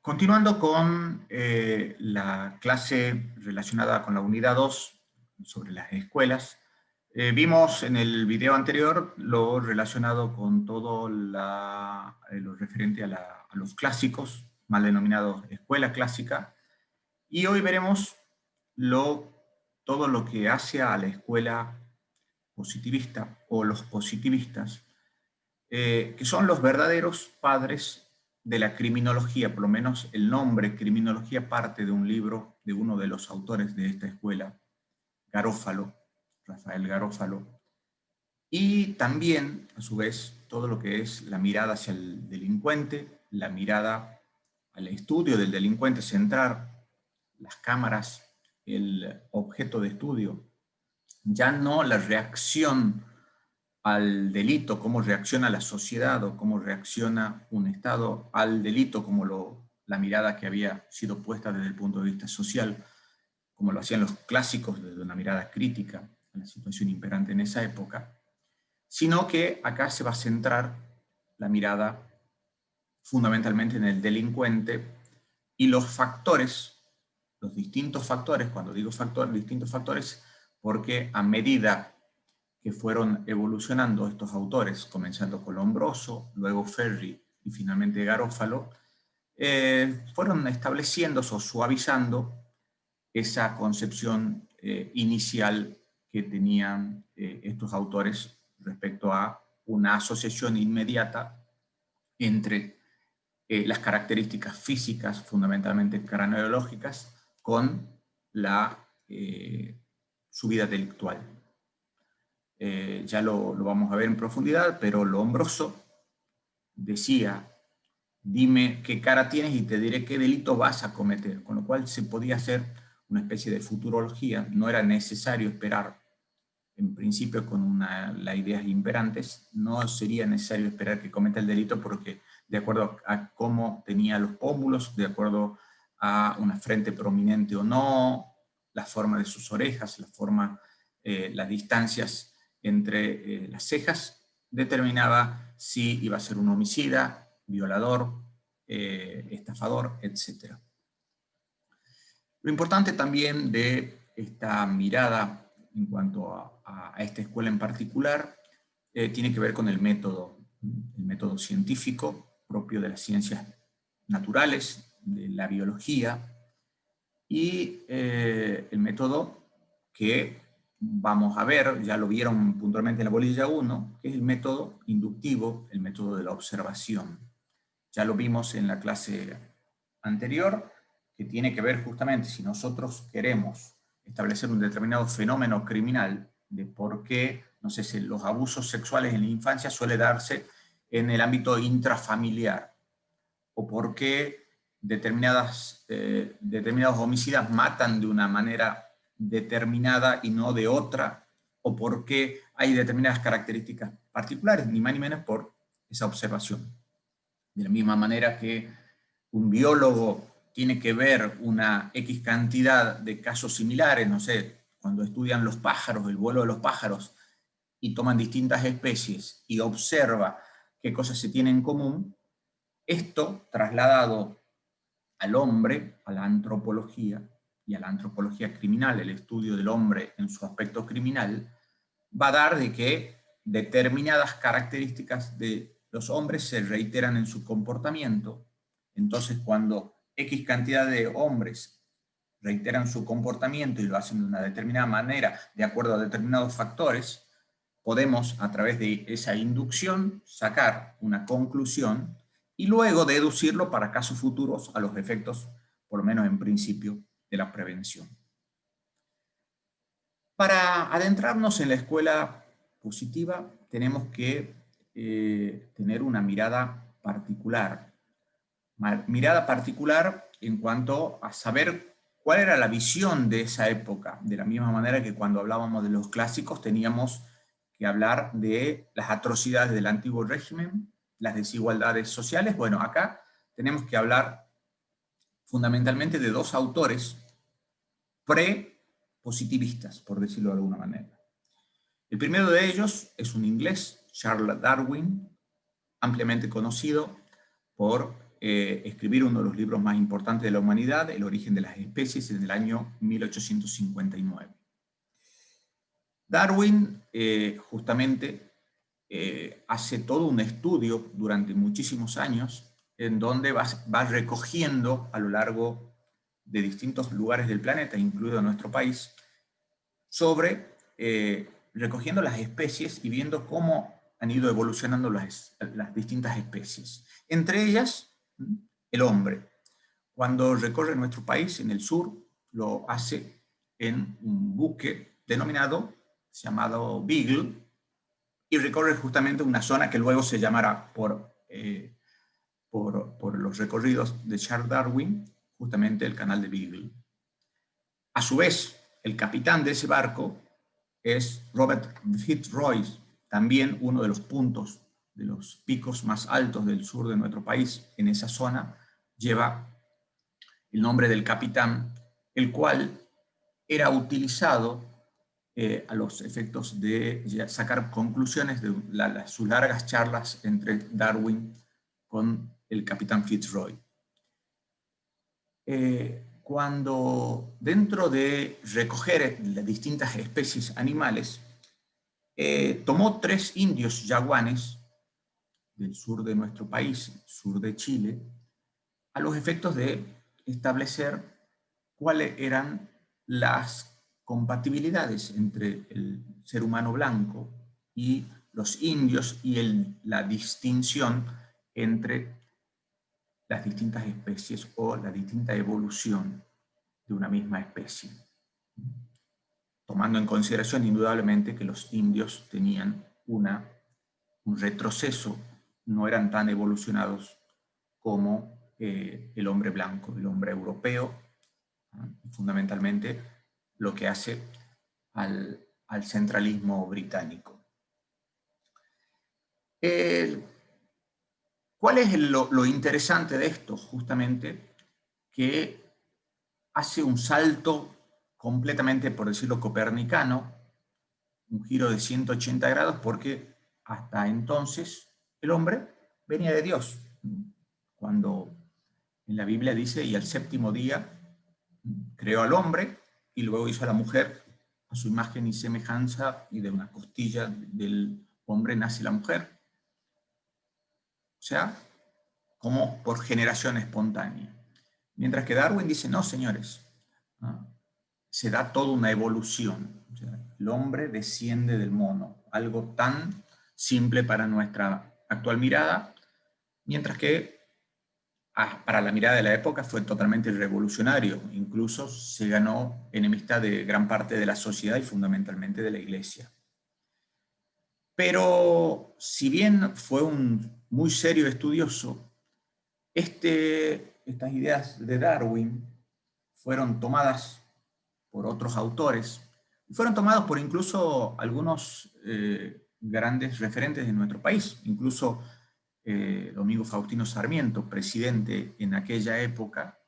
Continuando con la clase relacionada con la unidad 2 sobre las escuelas, vimos en el video anterior lo relacionado con todo lo referente a los clásicos, mal denominados escuela clásica, y hoy veremos todo lo que hace a la escuela positivista o los positivistas, que son los verdaderos padres de la criminología. Por lo menos el nombre criminología parte de un libro de uno de los autores de esta escuela, Garofalo, Rafael Garofalo, y también, a su vez, todo lo que es la mirada hacia el delincuente, la mirada al estudio del delincuente, centrar las cámaras, el objeto de estudio, ya no la reacción al delito, cómo reacciona la sociedad o cómo reacciona un Estado al delito, como la mirada que había sido puesta desde el punto de vista social, como lo hacían los clásicos desde una mirada crítica a la situación imperante en esa época, sino que acá se va a centrar la mirada fundamentalmente en el delincuente y los factores, los distintos factores, cuando digo factores, distintos factores, porque a medida que fueron evolucionando estos autores, comenzando con Lombroso, luego Ferri y finalmente Garofalo, fueron estableciéndose o suavizando esa concepción inicial que tenían estos autores respecto a una asociación inmediata entre las características físicas, fundamentalmente craneológicas, con la su vida delictual. Ya lo vamos a ver en profundidad, pero Lombroso decía: dime qué cara tienes y te diré qué delito vas a cometer, con lo cual se podía hacer una especie de futurología. No era necesario esperar, en principio con las ideas imperantes, no sería necesario esperar que cometa el delito, porque de acuerdo a cómo tenía los pómulos, de acuerdo a una frente prominente o no, la forma de sus orejas, las distancias entre las cejas, determinaba si iba a ser un homicida, violador, estafador, etc. Lo importante también de esta mirada en cuanto a esta escuela en particular tiene que ver con el método científico propio de las ciencias naturales, de la biología, y el método que vamos a ver, ya lo vieron puntualmente en la bolilla 1, que es el método inductivo, el método de la observación. Ya lo vimos en la clase anterior, que tiene que ver justamente si nosotros queremos establecer un determinado fenómeno criminal, de por qué, no sé, si los abusos sexuales en la infancia suele darse en el ámbito intrafamiliar, o por qué determinados homicidas matan de una manera determinada y no de otra, o por qué hay determinadas características particulares, ni más ni menos por esa observación. De la misma manera que un biólogo tiene que ver una X cantidad de casos similares, no sé, cuando estudian los pájaros, el vuelo de los pájaros, y toman distintas especies y observa qué cosas se tienen en común, esto trasladado al hombre, a la antropología, y a la antropología criminal, el estudio del hombre en su aspecto criminal, va a dar de que determinadas características de los hombres se reiteran en su comportamiento. Entonces, cuando X cantidad de hombres reiteran su comportamiento y lo hacen de una determinada manera, de acuerdo a determinados factores, podemos, a través de esa inducción, sacar una conclusión y luego deducirlo para casos futuros a los efectos, por lo menos en principio, de la prevención. Para adentrarnos en la escuela positiva, tenemos que tener una mirada particular. Mirada particular en cuanto a saber cuál era la visión de esa época, de la misma manera que cuando hablábamos de los clásicos teníamos que hablar de las atrocidades del antiguo régimen, las desigualdades sociales. Bueno, acá tenemos que hablar fundamentalmente de dos autores pre-positivistas, por decirlo de alguna manera. El primero de ellos es un inglés, Charles Darwin, ampliamente conocido por escribir uno de los libros más importantes de la humanidad, El origen de las especies, en el año 1859. Darwin justamente hace todo un estudio durante muchísimos años en donde va recogiendo a lo largo de distintos lugares del planeta, incluido nuestro país, recogiendo las especies y viendo cómo han ido evolucionando las distintas especies. Entre ellas, el hombre. Cuando recorre nuestro país en el sur, lo hace en un buque denominado, llamado Beagle, y recorre justamente una zona que luego se llamará por los recorridos de Charles Darwin, justamente el canal de Beagle. A su vez, el capitán de ese barco es Robert Fitzroy, también uno de los puntos, de los picos más altos del sur de nuestro país. En esa zona lleva el nombre del capitán, el cual era utilizado a los efectos de sacar conclusiones de sus largas charlas entre Darwin con el capitán Fitzroy. Cuando dentro de recoger las distintas especies animales, tomó 3 indios yaguanes del sur de nuestro país, sur de Chile, a los efectos de establecer cuáles eran las compatibilidades entre el ser humano blanco y los indios y la distinción entre las distintas especies o la distinta evolución de una misma especie. Tomando en consideración indudablemente que los indios tenían un retroceso, no eran tan evolucionados como el hombre blanco, el hombre europeo, fundamentalmente lo que hace al centralismo británico. ¿Cuál es lo interesante de esto? Justamente que hace un salto completamente, por decirlo, copernicano, un giro de 180 grados, porque hasta entonces el hombre venía de Dios. Cuando en la Biblia dice, y al séptimo día creó al hombre, y luego hizo a la mujer a su imagen y semejanza, y de una costilla del hombre nace la mujer. O sea, como por generación espontánea. Mientras que Darwin dice, no, señores, ¿no? Se da toda una evolución. O sea, el hombre desciende del mono, algo tan simple para nuestra actual mirada, mientras que para la mirada de la época fue totalmente revolucionario. Incluso se ganó enemistad de gran parte de la sociedad y fundamentalmente de la Iglesia. Pero si bien fue un muy serio estudioso, estas ideas de Darwin fueron tomadas por otros autores, y fueron tomados por incluso algunos grandes referentes de nuestro país, incluso Domingo Faustino Sarmiento, presidente en aquella época,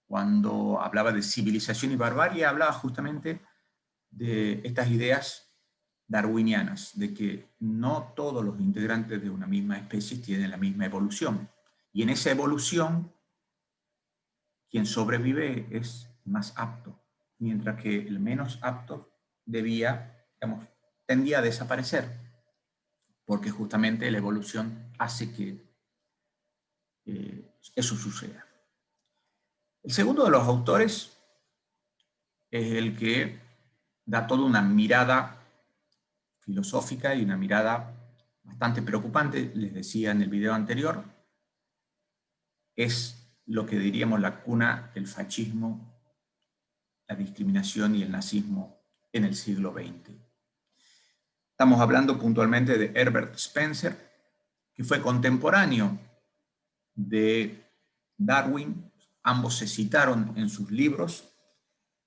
cuando hablaba de civilización y barbarie, hablaba justamente de estas ideas darwinianas, de que no todos los integrantes de una misma especie tienen la misma evolución. Y en esa evolución, quien sobrevive es más apto, mientras que el menos apto tendía a desaparecer, porque justamente la evolución hace que eso suceda. El segundo de los autores es el que da toda una mirada filosófica y una mirada bastante preocupante, les decía en el video anterior, es lo que diríamos la cuna del fascismo, la discriminación y el nazismo en el siglo XX. Estamos hablando puntualmente de Herbert Spencer, que fue contemporáneo de Darwin, ambos se citaron en sus libros,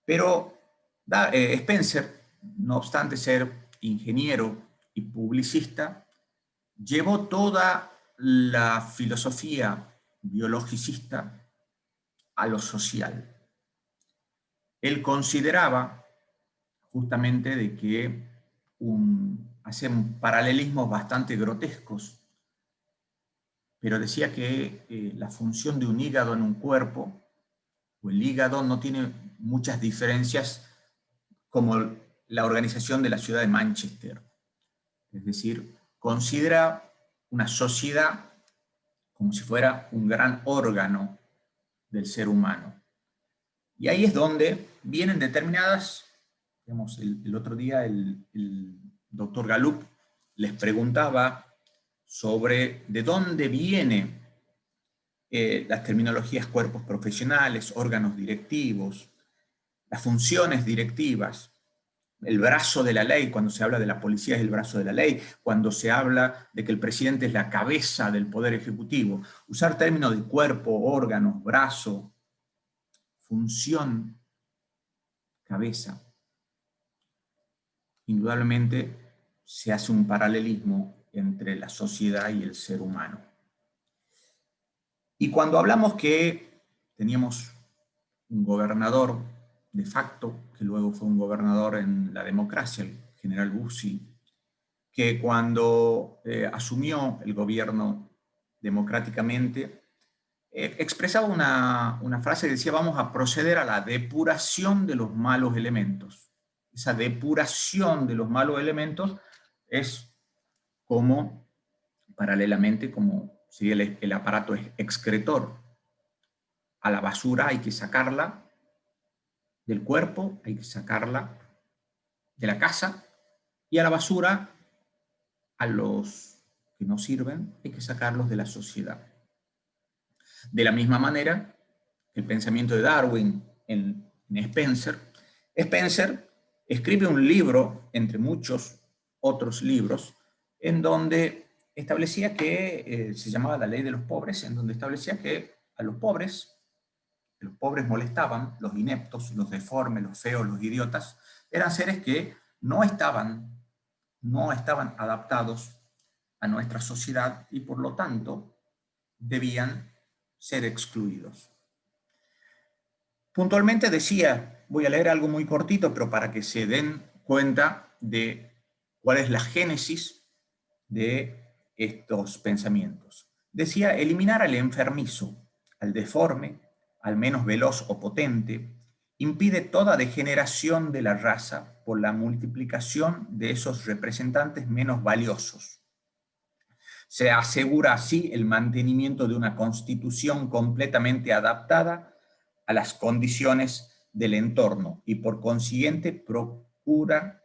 pero Spencer, no obstante ser ingeniero y publicista, llevó toda la filosofía biologicista a lo social. Él consideraba justamente de que hacían paralelismos bastante grotescos pero decía que la función de un hígado en un cuerpo, o el hígado, no tiene muchas diferencias como la organización de la ciudad de Manchester. Es decir, considera una sociedad como si fuera un gran órgano del ser humano. Y ahí es donde vienen determinadas, digamos, el otro día el doctor Galup les preguntaba sobre de dónde vienen las terminologías cuerpos profesionales, órganos directivos, las funciones directivas, el brazo de la ley. Cuando se habla de la policía es el brazo de la ley, cuando se habla de que el presidente es la cabeza del poder ejecutivo. Usar términos de cuerpo, órganos, brazo, función, cabeza, indudablemente se hace un paralelismo entre la sociedad y el ser humano. Y cuando hablamos que teníamos un gobernador de facto, que luego fue un gobernador en la democracia, el general Bussi, que cuando asumió el gobierno democráticamente, expresaba una frase que decía: vamos a proceder a la depuración de los malos elementos. Esa depuración de los malos elementos es como, paralelamente, como sería el aparato excretor. A la basura hay que sacarla del cuerpo, hay que sacarla de la casa, y a la basura, a los que no sirven, hay que sacarlos de la sociedad. De la misma manera, el pensamiento de Darwin en Spencer. Spencer escribe un libro, entre muchos otros libros, en donde establecía que, se llamaba La Ley de los Pobres, en donde establecía que a los pobres molestaban, los ineptos, los deformes, los feos, los idiotas, eran seres que no estaban adaptados a nuestra sociedad y por lo tanto debían ser excluidos. Puntualmente decía, voy a leer algo muy cortito, pero para que se den cuenta de cuál es la génesis de estos pensamientos. Decía: eliminar al enfermizo, al deforme, al menos veloz o potente, impide toda degeneración de la raza por la multiplicación de esos representantes menos valiosos. Se asegura así el mantenimiento de una constitución completamente adaptada a las condiciones del entorno y por consiguiente productora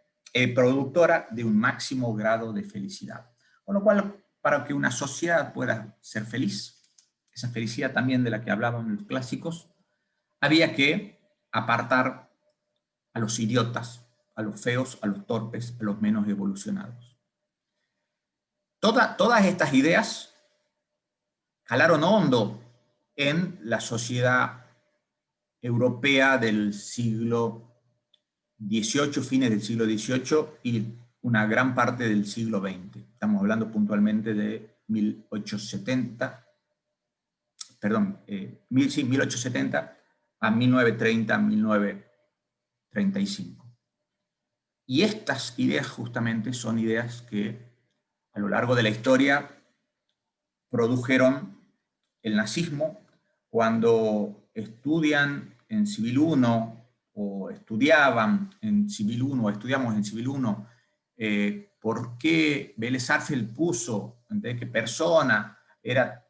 de un máximo grado de felicidad. Con lo cual, para que una sociedad pueda ser feliz, esa felicidad también de la que hablaban los clásicos, había que apartar a los idiotas, a los feos, a los torpes, a los menos evolucionados. Todas estas ideas calaron hondo en la sociedad europea del siglo XVIII, fines del siglo XVIII y una gran parte del siglo XX. Estamos hablando puntualmente de 1870, perdón, 1870 a 1930, 1935. Y estas ideas justamente son ideas que a lo largo de la historia produjeron el nazismo. Cuando estudian en Civil 1 o estudiaban en Civil 1 o estudiamos en Civil 1 por qué Vélez Sarsfield puso de qué persona era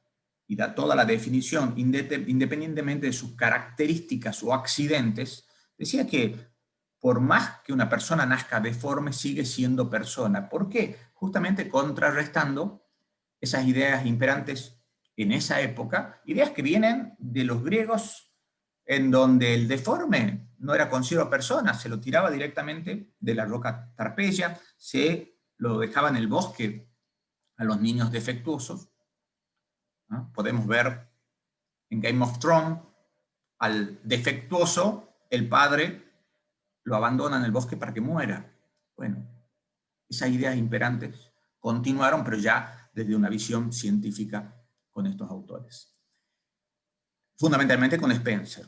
y da toda la definición independientemente de sus características o accidentes, decía que por más que una persona nazca deforme sigue siendo persona. ¿Por qué? Justamente contrarrestando esas ideas imperantes en esa época, ideas que vienen de los griegos, en donde el deforme no era considerado persona, se lo tiraba directamente de la roca Tarpeya, se lo dejaba en el bosque a los niños defectuosos. ¿No? Podemos ver en Game of Thrones al defectuoso, el padre lo abandona en el bosque para que muera. Bueno, esas ideas imperantes continuaron, pero ya desde una visión científica con estos autores. Fundamentalmente con Spencer.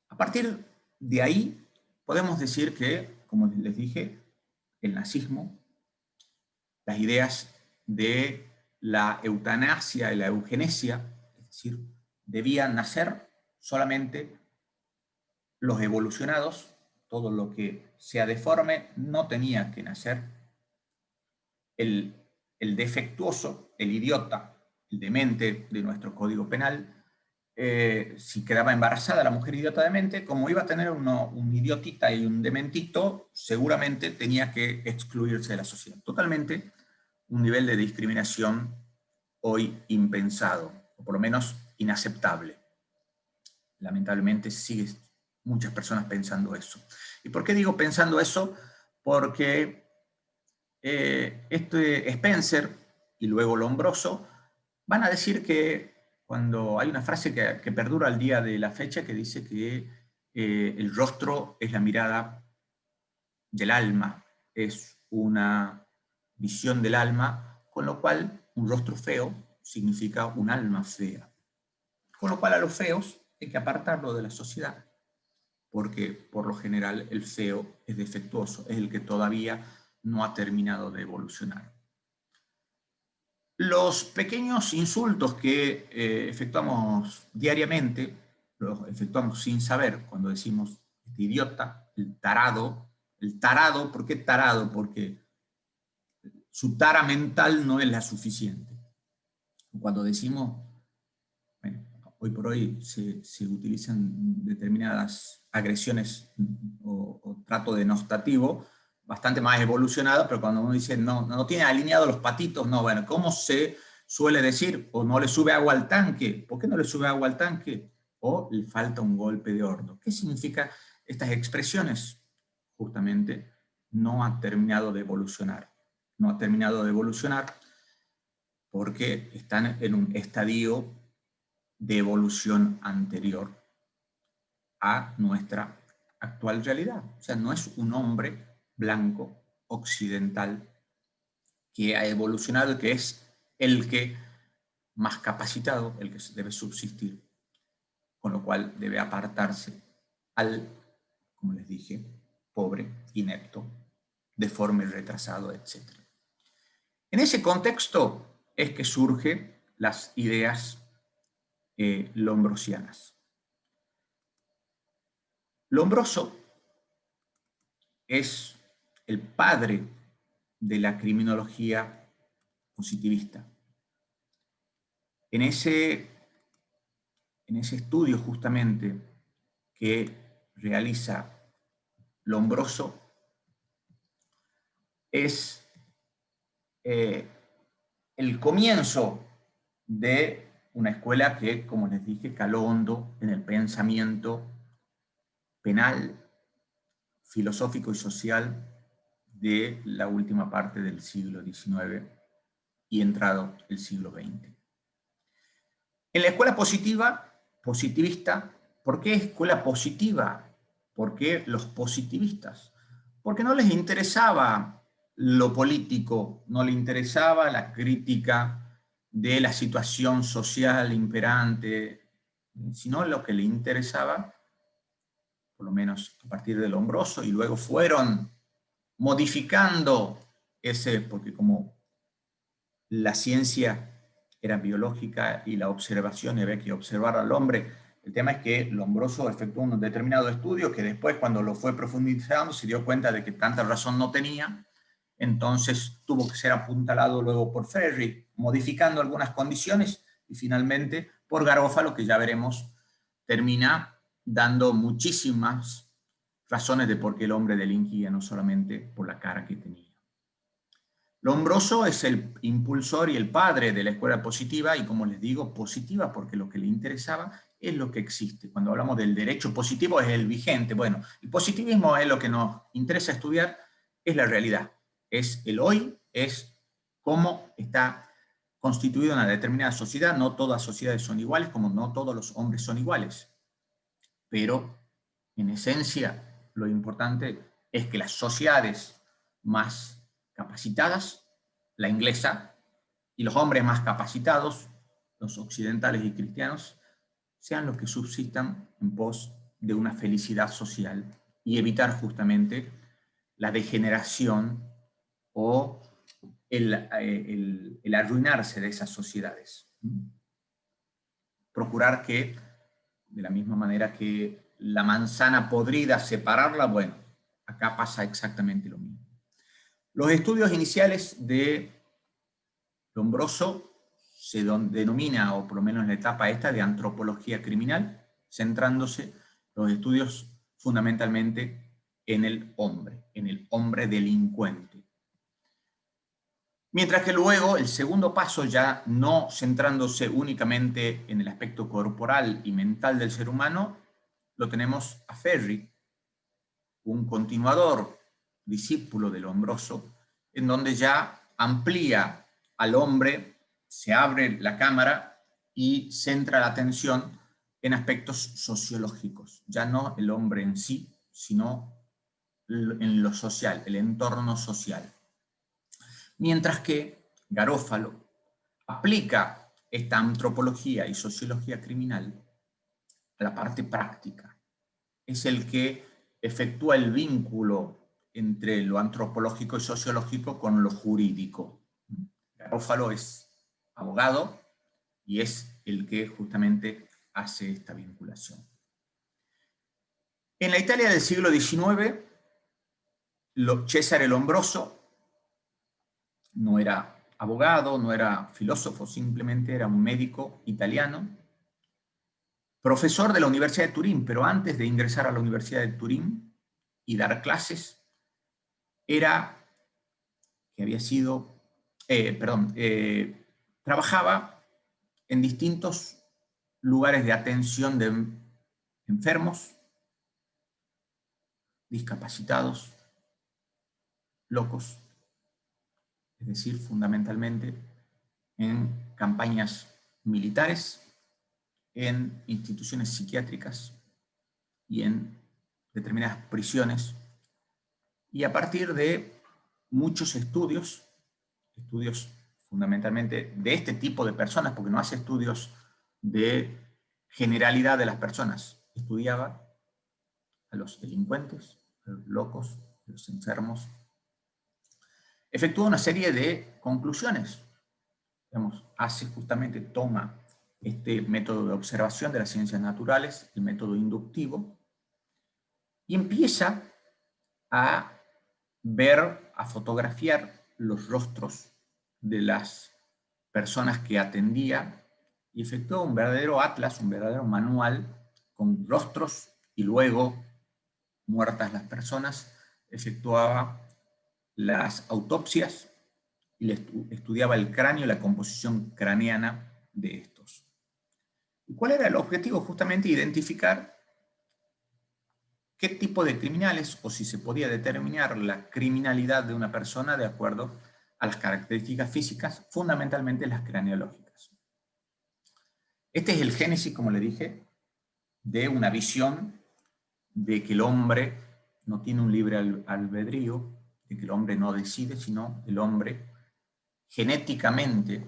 A partir de ahí, podemos decir que, como les dije, el nazismo, las ideas de la eutanasia y la eugenesia, es decir, debían nacer solamente los evolucionados, todo lo que sea deforme no tenía que nacer. El defectuoso, el idiota, el demente de nuestro Código Penal, si quedaba embarazada la mujer idiota demente, como iba a tener un idiotita y un dementito, seguramente tenía que excluirse de la sociedad. Totalmente un nivel de discriminación hoy impensado, o por lo menos inaceptable. Lamentablemente sigue muchas personas pensando eso. ¿Y por qué digo pensando eso? Porque Spencer y luego Lombroso van a decir que cuando hay una frase que perdura al día de la fecha que dice que el rostro es la mirada del alma, es una visión del alma, con lo cual un rostro feo significa un alma fea. Con lo cual a los feos hay que apartarlo de la sociedad, porque por lo general el feo es defectuoso, es el que todavía no ha terminado de evolucionar. Los pequeños insultos que efectuamos diariamente, los efectuamos sin saber cuando decimos este idiota, el tarado, ¿por qué tarado? Porque su tara mental no es la suficiente. Cuando decimos, bueno, hoy por hoy se utilizan determinadas agresiones o trato denostativo bastante más evolucionado, pero cuando uno dice no tiene alineados los patitos, no, bueno, ¿cómo se suele decir? O no le sube agua al tanque. ¿Por qué no le sube agua al tanque? O le falta un golpe de horno. ¿Qué significa estas expresiones? Justamente no ha terminado de evolucionar. No ha terminado de evolucionar porque están en un estadio de evolución anterior a nuestra actual realidad. O sea, no es un hombre blanco, occidental, que ha evolucionado y que es el que más capacitado, el que debe subsistir, con lo cual debe apartarse al, como les dije, pobre, inepto, deforme, retrasado, etc. En ese contexto es que surgen las ideas lombrosianas. Lombroso es el padre de la criminología positivista. En ese estudio justamente que realiza Lombroso es el comienzo de una escuela que, como les dije, caló hondo en el pensamiento penal, filosófico y social de la última parte del siglo XIX y entrado el siglo XX. En la escuela positivista, ¿por qué escuela positiva? ¿Por qué los positivistas? Porque no les interesaba lo político, no les interesaba la crítica de la situación social imperante, sino lo que les interesaba, por lo menos a partir de Lombroso, y luego fueron modificando ese, porque como la ciencia era biológica y la observación, y había que observar al hombre. El tema es que Lombroso efectuó un determinado estudio que después, cuando lo fue profundizando, se dio cuenta de que tanta razón no tenía, entonces tuvo que ser apuntalado luego por Ferri, modificando algunas condiciones, y finalmente por Garófalo, que ya veremos, termina dando muchísimas razones de por qué el hombre delinquía, no solamente por la cara que tenía. Lombroso es el impulsor y el padre de la escuela positiva, y como les digo, positiva porque lo que le interesaba es lo que existe. Cuando hablamos del derecho positivo es el vigente. Bueno, el positivismo es lo que nos interesa estudiar, es la realidad, es el hoy, es cómo está constituida una determinada sociedad. No todas sociedades son iguales, como no todos los hombres son iguales. Pero, en esencia, lo importante es que las sociedades más capacitadas, la inglesa, y los hombres más capacitados, los occidentales y cristianos, sean los que subsistan en pos de una felicidad social y evitar justamente la degeneración o el arruinarse de esas sociedades. Procurar que, de la misma manera que la manzana podrida, separarla, bueno, acá pasa exactamente lo mismo. Los estudios iniciales de Lombroso se denomina, o por lo menos en la etapa esta, de antropología criminal, centrándose los estudios fundamentalmente en el hombre delincuente. Mientras que luego el segundo paso, ya no centrándose únicamente en el aspecto corporal y mental del ser humano, lo tenemos a Ferri, un continuador, discípulo de Lombroso, en donde ya amplía al hombre, se abre la cámara y centra la atención en aspectos sociológicos, ya no el hombre en sí, sino en lo social, el entorno social. Mientras que Garófalo aplica esta antropología y sociología criminal a la parte práctica. Es el que efectúa el vínculo entre lo antropológico y sociológico con lo jurídico. Garófalo es abogado y es el que justamente hace esta vinculación. En la Italia del siglo XIX, Cesare Lombroso no era abogado, no era filósofo, simplemente era un médico italiano, profesor de la Universidad de Turín, pero antes de ingresar a la Universidad de Turín y dar clases, trabajaba en distintos lugares de atención de enfermos, discapacitados, locos, es decir, fundamentalmente en campañas militares, en instituciones psiquiátricas y en determinadas prisiones, y a partir de muchos estudios fundamentalmente de este tipo de personas, porque no hace estudios de generalidad de las personas, estudiaba a los delincuentes, a los locos, a los enfermos, efectúa una serie de conclusiones. Toma este método de observación de las ciencias naturales, el método inductivo, y empieza a ver, a fotografiar los rostros de las personas que atendía y efectuó un verdadero atlas, un verdadero manual con rostros, y luego, muertas las personas, efectuaba las autopsias y estudiaba el cráneo y la composición craneana de estos. ¿Y cuál era el objetivo? Justamente identificar qué tipo de criminales, o si se podía determinar la criminalidad de una persona de acuerdo a las características físicas, fundamentalmente las craneológicas. Este es el génesis, como le dije, de una visión de que el hombre no tiene un libre albedrío, de que el hombre no decide, sino el hombre genéticamente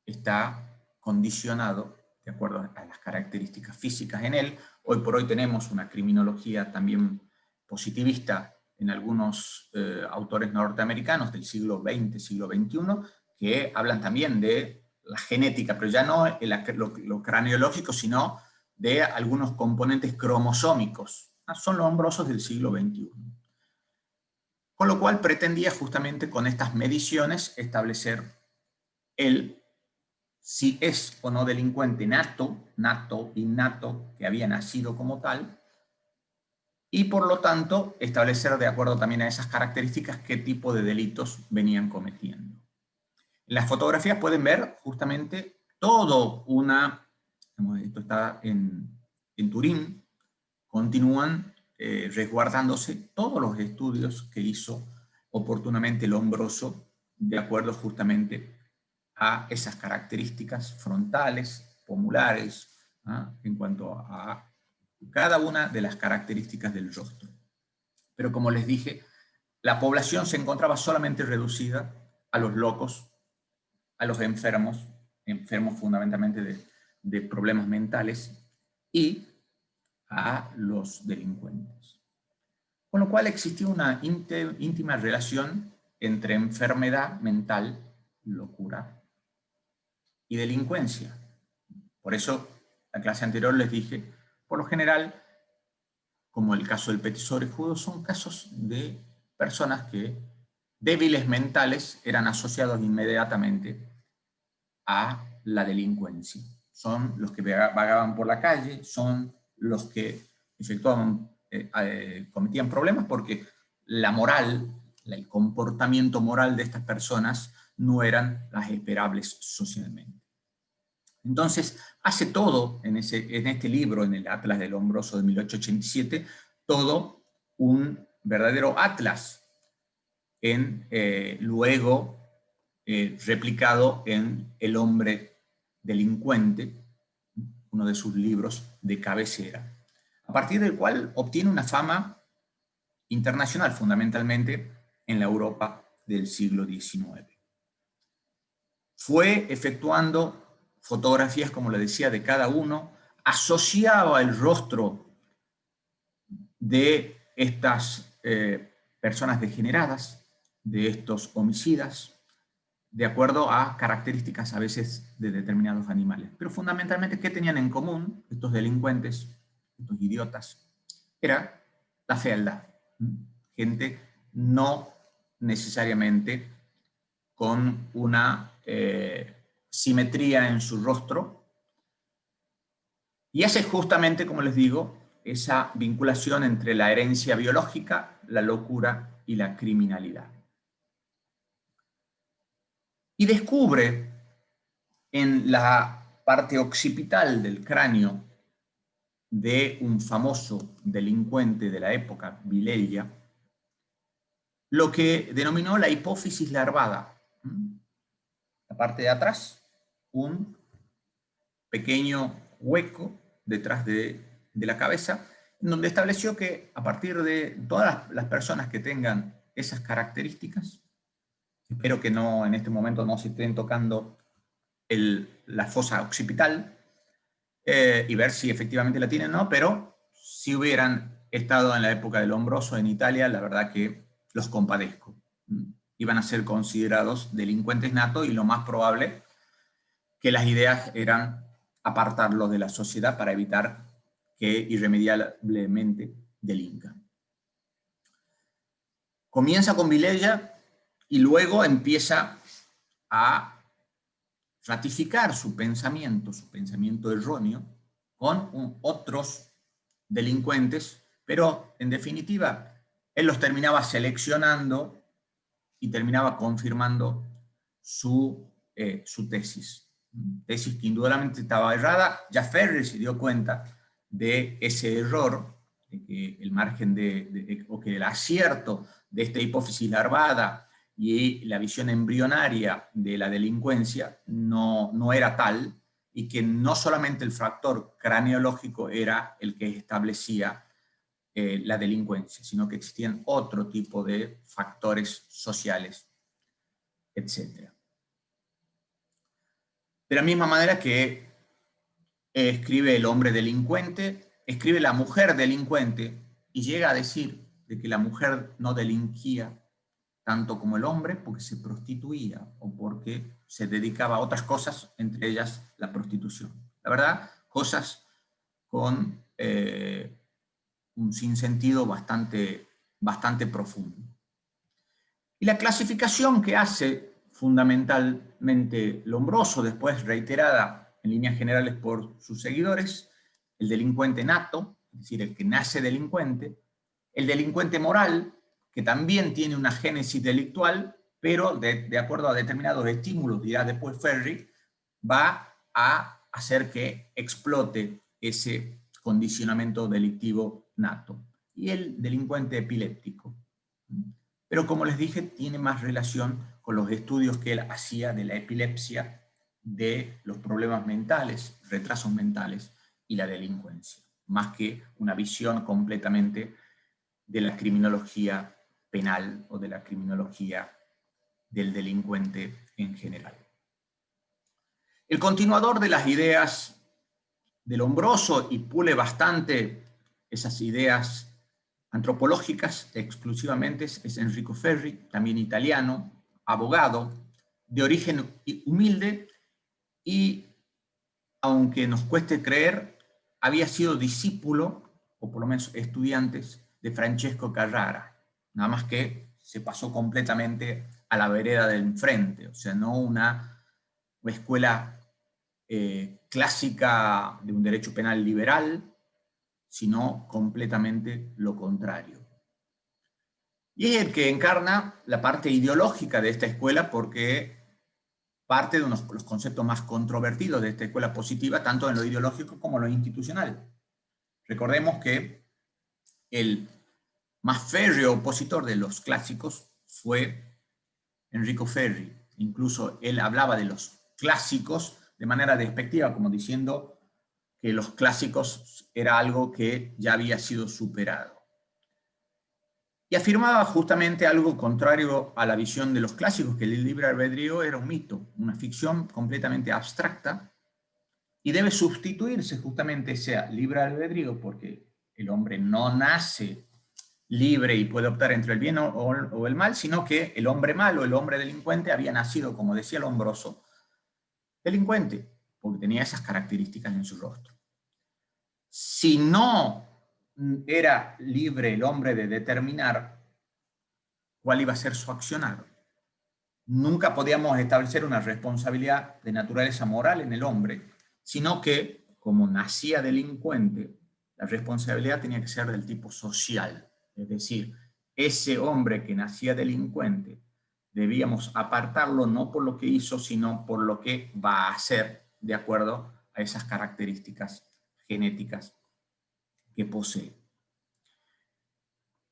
está condicionado de acuerdo a las características físicas en él. Hoy por hoy tenemos una criminología también positivista en algunos autores norteamericanos del siglo XX, siglo XXI, que hablan también de la genética, pero ya no lo craneológico, sino de algunos componentes cromosómicos. Son los Lombrosos del siglo XXI. Con lo cual pretendía justamente con estas mediciones establecer si es o no delincuente innato, que había nacido como tal, y por lo tanto establecer de acuerdo también a esas características qué tipo de delitos venían cometiendo. En las fotografías pueden ver justamente esto está en Turín, continúan resguardándose todos los estudios que hizo oportunamente Lombroso de acuerdo justamente a esas características frontales, pomulares, en cuanto a cada una de las características del rostro. Pero como les dije, la población se encontraba solamente reducida a los locos, a los enfermos fundamentalmente de problemas mentales, y a los delincuentes. Con lo cual existía una íntima relación entre enfermedad mental, locura, y delincuencia. Por eso, la clase anterior les dije, por lo general, como el caso del petit sobrejudo, son casos de personas que, débiles mentales, eran asociados inmediatamente a la delincuencia. Son los que vagaban por la calle, son los que cometían problemas porque la moral, el comportamiento moral de estas personas no eran las esperables socialmente. Entonces, hace todo en este libro, en el Atlas del Lombroso de 1887, todo un verdadero atlas, luego replicado en El hombre delincuente, uno de sus libros de cabecera, a partir del cual obtiene una fama internacional, fundamentalmente en la Europa del siglo XIX. Fue efectuando fotografías, como le decía, de cada uno, asociaba el rostro de estas personas degeneradas, de estos homicidas, de acuerdo a características a veces de determinados animales. Pero fundamentalmente, ¿qué tenían en común estos delincuentes, estos idiotas? Era la fealdad. Gente no necesariamente con una simetría en su rostro, y hace justamente, como les digo, esa vinculación entre la herencia biológica, la locura y la criminalidad. Y descubre en la parte occipital del cráneo de un famoso delincuente de la época, Vilella, lo que denominó la hipófisis larvada. La parte de atrás, un pequeño hueco detrás de la cabeza, en donde estableció que a partir de todas las personas que tengan esas características, espero que no, en este momento no se estén tocando la fosa occipital, y ver si efectivamente la tienen o no, pero si hubieran estado en la época del Lombroso en Italia, la verdad que los compadezco. Iban a ser considerados delincuentes natos y lo más probable que las ideas eran apartarlos de la sociedad para evitar que irremediablemente delincan. Comienza con Vilella y luego empieza a ratificar su pensamiento erróneo con otros delincuentes, pero en definitiva él los terminaba seleccionando y terminaba confirmando su tesis. Tesis que indudablemente estaba errada. Ya Ferri se dio cuenta de ese error, de que el margen o que el acierto de esta hipófisis larvada y la visión embrionaria de la delincuencia no era tal, y que no solamente el factor craneológico era el que establecía la delincuencia, sino que existían otro tipo de factores sociales, etc. De la misma manera que escribe El hombre delincuente, escribe La mujer delincuente, y llega a decir de que la mujer no delinquía tanto como el hombre porque se prostituía o porque se dedicaba a otras cosas, entre ellas la prostitución. La verdad, cosas con un sinsentido bastante profundo. Y la clasificación que hace fundamentalmente Lombroso, después reiterada en líneas generales por sus seguidores: el delincuente nato, es decir, el que nace delincuente; el delincuente moral, que también tiene una génesis delictual, pero de acuerdo a determinados estímulos, dirá después Ferri, va a hacer que explote ese condicionamiento delictivo nato; y el delincuente epiléptico. Pero como les dije, tiene más relación con los estudios que él hacía de la epilepsia, de los problemas mentales, retrasos mentales y la delincuencia, más que una visión completamente de la criminología penal o de la criminología del delincuente en general. El continuador de las ideas de Lombroso, y pule bastante esas ideas antropológicas exclusivamente es Enrico Ferri, también italiano, abogado, de origen humilde y, aunque nos cueste creer, había sido discípulo, o por lo menos estudiantes, de Francesco Carrara, nada más que se pasó completamente a la vereda del enfrente, o sea, no una escuela clásica de un derecho penal liberal, sino completamente lo contrario. Y es el que encarna la parte ideológica de esta escuela, porque parte de los conceptos más controvertidos de esta escuela positiva, tanto en lo ideológico como en lo institucional. Recordemos que el más férreo opositor de los clásicos fue Enrico Ferri. Incluso él hablaba de los clásicos de manera despectiva, como diciendo que los clásicos era algo que ya había sido superado. Y afirmaba justamente algo contrario a la visión de los clásicos, que el libre albedrío era un mito, una ficción completamente abstracta, y debe sustituirse justamente ese libre albedrío, porque el hombre no nace libre y puede optar entre el bien o el mal, sino que el hombre malo, el hombre delincuente, había nacido, como decía Lombroso, delincuente, porque tenía esas características en su rostro. Si no era libre el hombre de determinar cuál iba a ser su accionar, nunca podíamos establecer una responsabilidad de naturaleza moral en el hombre, sino que, como nacía delincuente, la responsabilidad tenía que ser del tipo social. Es decir, ese hombre que nacía delincuente, debíamos apartarlo no por lo que hizo, sino por lo que va a hacer de acuerdo a esas características genéticas que posee.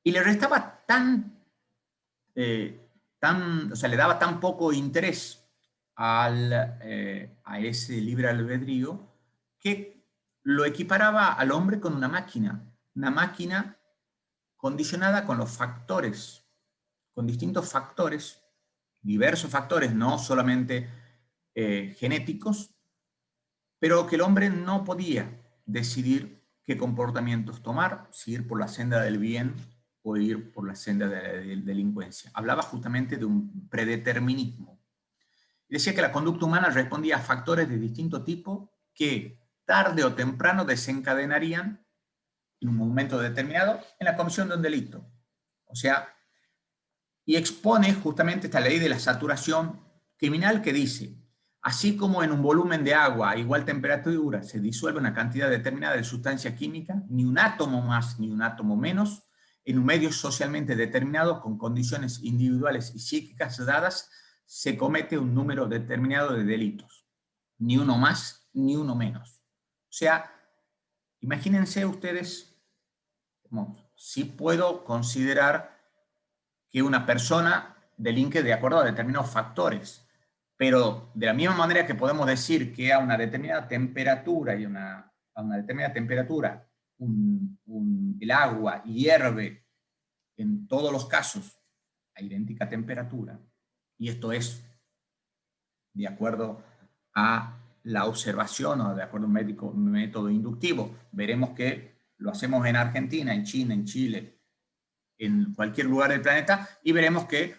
Y le restaba o sea, le daba tan poco interés a ese libre albedrío que lo equiparaba al hombre con una máquina condicionada con los factores, con distintos factores, diversos factores, no solamente genéticos, pero que el hombre no podía decidir qué comportamientos tomar, si ir por la senda del bien o ir por la senda de la delincuencia. Hablaba justamente de un predeterminismo. Decía que la conducta humana respondía a factores de distinto tipo que tarde o temprano desencadenarían en un momento determinado en la comisión de un delito. O sea, y expone justamente esta ley de la saturación criminal que dice: así como en un volumen de agua a igual temperatura se disuelve una cantidad determinada de sustancia química, ni un átomo más ni un átomo menos, en un medio socialmente determinado con condiciones individuales y psíquicas dadas, se comete un número determinado de delitos. Ni uno más, ni uno menos. O sea, imagínense ustedes, si puedo considerar que una persona delinque de acuerdo a determinados factores, pero de la misma manera que podemos decir que a una determinada temperatura el agua hierve en todos los casos a idéntica temperatura, y esto es de acuerdo a la observación o de acuerdo a un método inductivo. Veremos que lo hacemos en Argentina, en China, en Chile, en cualquier lugar del planeta, y veremos que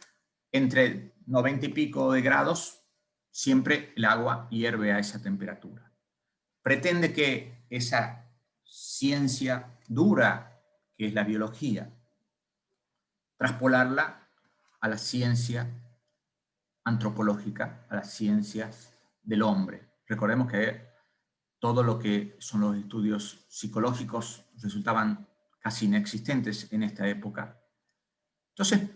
entre 90 y pico de grados siempre el agua hierve a esa temperatura. Pretende que esa ciencia dura, que es la biología, traspolarla a la ciencia antropológica, a las ciencias del hombre. Recordemos que todo lo que son los estudios psicológicos resultaban casi inexistentes en esta época. Entonces,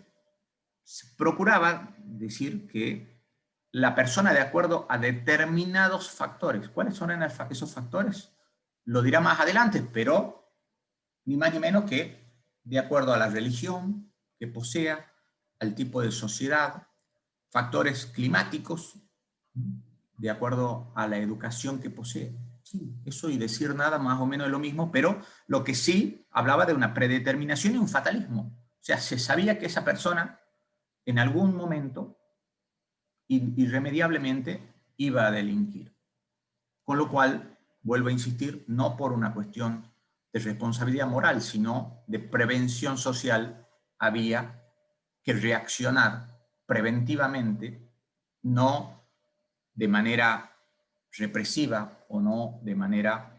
se procuraba decir que la persona, de acuerdo a determinados factores, ¿cuáles son esos factores? Lo dirá más adelante, pero ni más ni menos que de acuerdo a la religión que posea, al tipo de sociedad, factores climáticos, de acuerdo a la educación que posee. Sí, eso y decir nada más o menos de lo mismo, pero lo que sí hablaba de una predeterminación y un fatalismo. O sea, se sabía que esa persona en algún momento irremediablemente iba a delinquir. Con lo cual, vuelvo a insistir, no por una cuestión de responsabilidad moral, sino de prevención social, había que reaccionar preventivamente, no de manera represiva o no de manera,